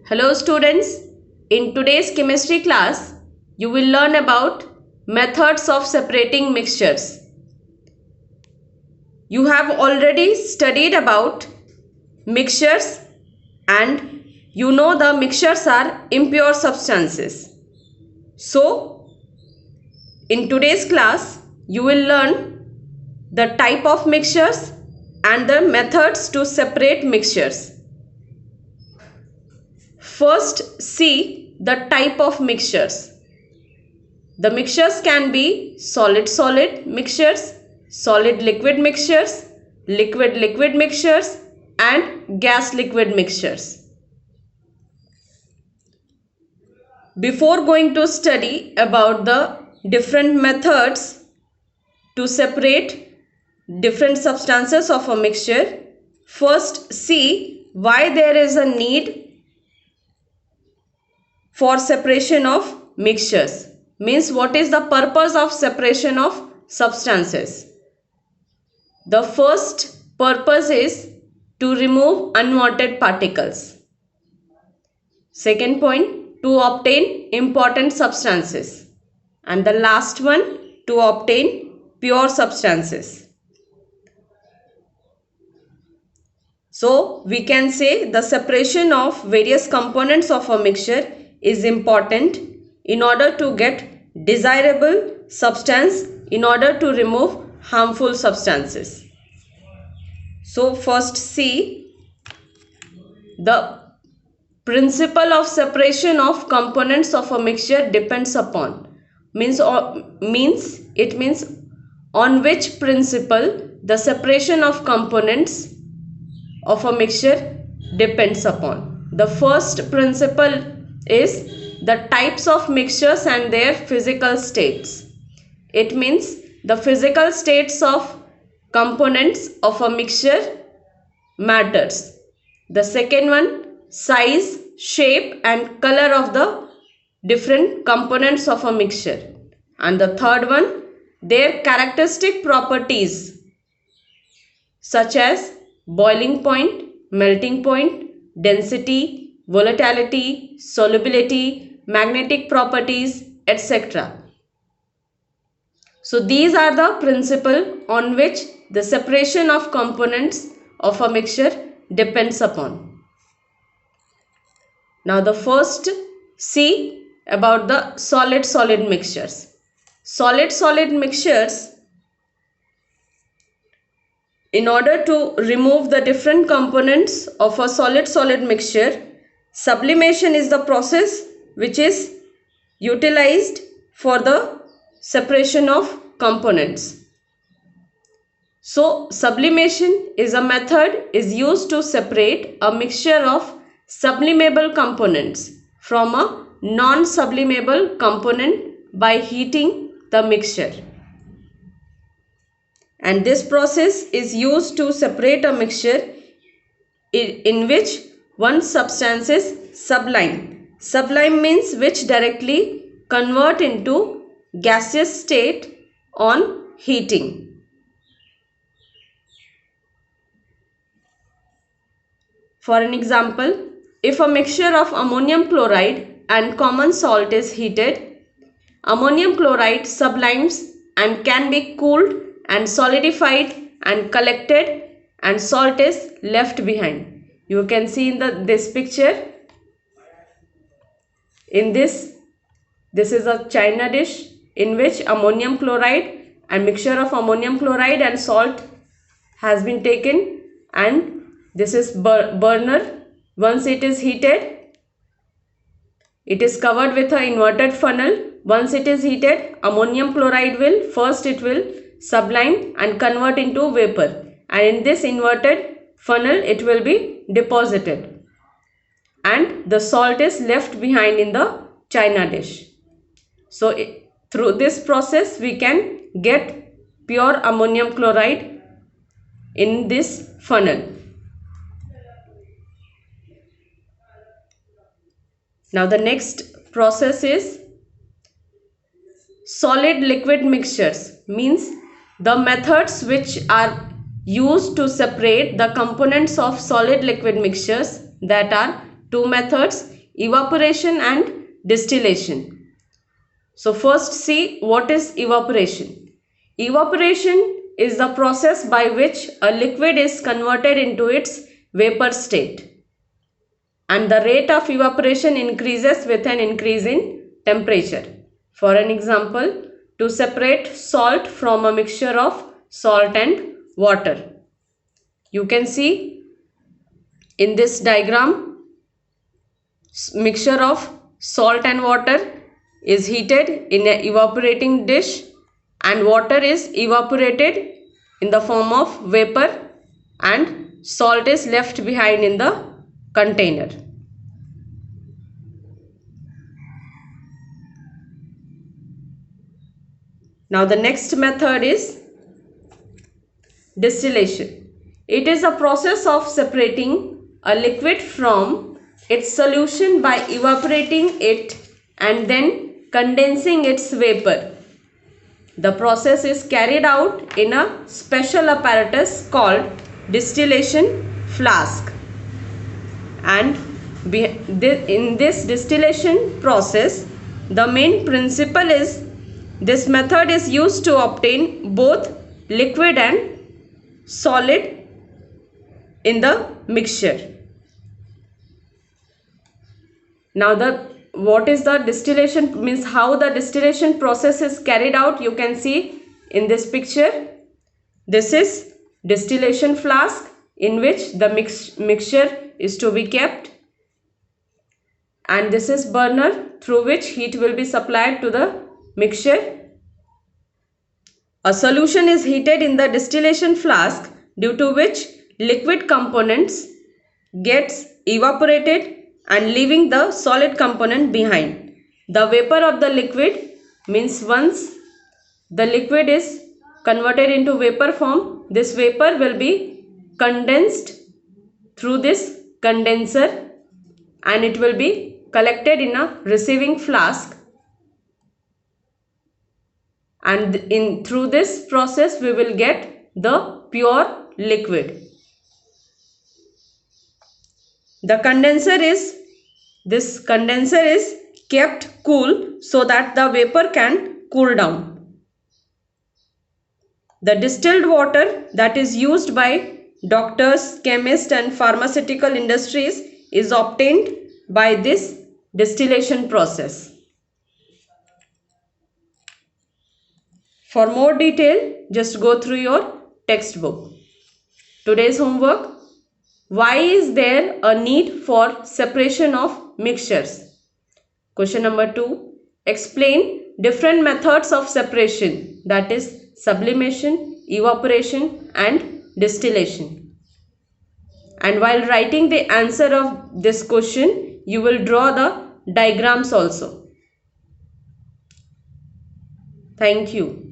Hello students, in today's chemistry class, you will learn about methods of separating mixtures. You have already studied about mixtures and you know the mixtures are impure substances. So, in today's class, you will learn the type of mixtures and the methods to separate mixtures. First, see the type of mixtures. The mixtures can be solid-solid mixtures, solid-liquid mixtures, liquid-liquid mixtures, and gas-liquid mixtures. Before going to study about the different methods to separate different substances of a mixture, first see why there is a need for separation of mixtures. Means what is the purpose of separation of substances? The first purpose is to remove unwanted particles. Second point, to obtain important substances. And the last one, to obtain pure substances. So we can say the separation of various components of a mixture is important in order to get desirable substance, in order to remove harmful substances. So first see the principle of separation of components of a mixture depends upon means on which principle the separation of components of a mixture depends upon. The first principle is the types of mixtures and their physical states. It means the physical states of components of a mixture matters. The second one, size, shape and color of the different components of a mixture. And the third one, their characteristic properties such as boiling point, melting point, density, volatility, solubility, magnetic properties, etc. So these are the principles on which the separation of components of a mixture depends upon. Now the first, see about the solid-solid mixtures. Solid-solid mixtures, in order to remove the different components of a solid-solid mixture, sublimation is the process which is utilized for the separation of components. So sublimation is a method is used to separate a mixture of sublimable components from a non-sublimable component by heating the mixture. And this process is used to separate a mixture in which one substance is sublime. Sublime means which directly convert into gaseous state on heating. For an example, if a mixture of ammonium chloride and common salt is heated, ammonium chloride sublimes and can be cooled and solidified and collected, and salt is left behind. You can see in this picture. In this is a china dish in which ammonium chloride and mixture of ammonium chloride and salt has been taken, and this is burner. Once it is heated, it is covered with an inverted funnel. Once it is heated, ammonium chloride will sublime and convert into vapor, and in this inverted funnel it will be deposited, and the salt is left behind in the china dish. So through this process we can get pure ammonium chloride in this funnel. Now the next process is solid liquid mixtures, means the methods which are used to separate the components of solid liquid mixtures. That are two methods. evaporation and distillation. So first see what is evaporation. Evaporation is the process by which a liquid is converted into its vapor state, and the rate of evaporation increases with an increase in temperature. For an example, to separate salt from a mixture of salt and water, you can see in this diagram, mixture of salt and water is heated in an evaporating dish and water is evaporated in the form of vapor and salt is left behind in the container. Now the next method is distillation. It is a process of separating a liquid from its solution by evaporating it and then condensing its vapor. The process is carried out in a special apparatus called distillation flask, and in this distillation process, the main principle is this method is used to obtain both liquid and solid in the mixture. Now what is the distillation, means how the distillation process is carried out, you can see in this picture. This is distillation flask in which the mixture is to be kept, and this is burner through which heat will be supplied to the mixture. A solution is heated in the distillation flask, due to which liquid components gets evaporated and leaving the solid component behind. The vapor of the liquid, means once the liquid is converted into vapor form, this vapor will be condensed through this condenser and it will be collected in a receiving flask, and through this process we will get the pure liquid. This condenser is kept cool so that the vapor can cool down. The distilled water that is used by doctors, chemists and pharmaceutical industries is obtained by this distillation process. For more detail, just go through your textbook. Today's homework: why is there a need for separation of mixtures? Question number 2. Explain different methods of separation, that is sublimation, evaporation and distillation. And while writing the answer of this question, you will draw the diagrams also. Thank you.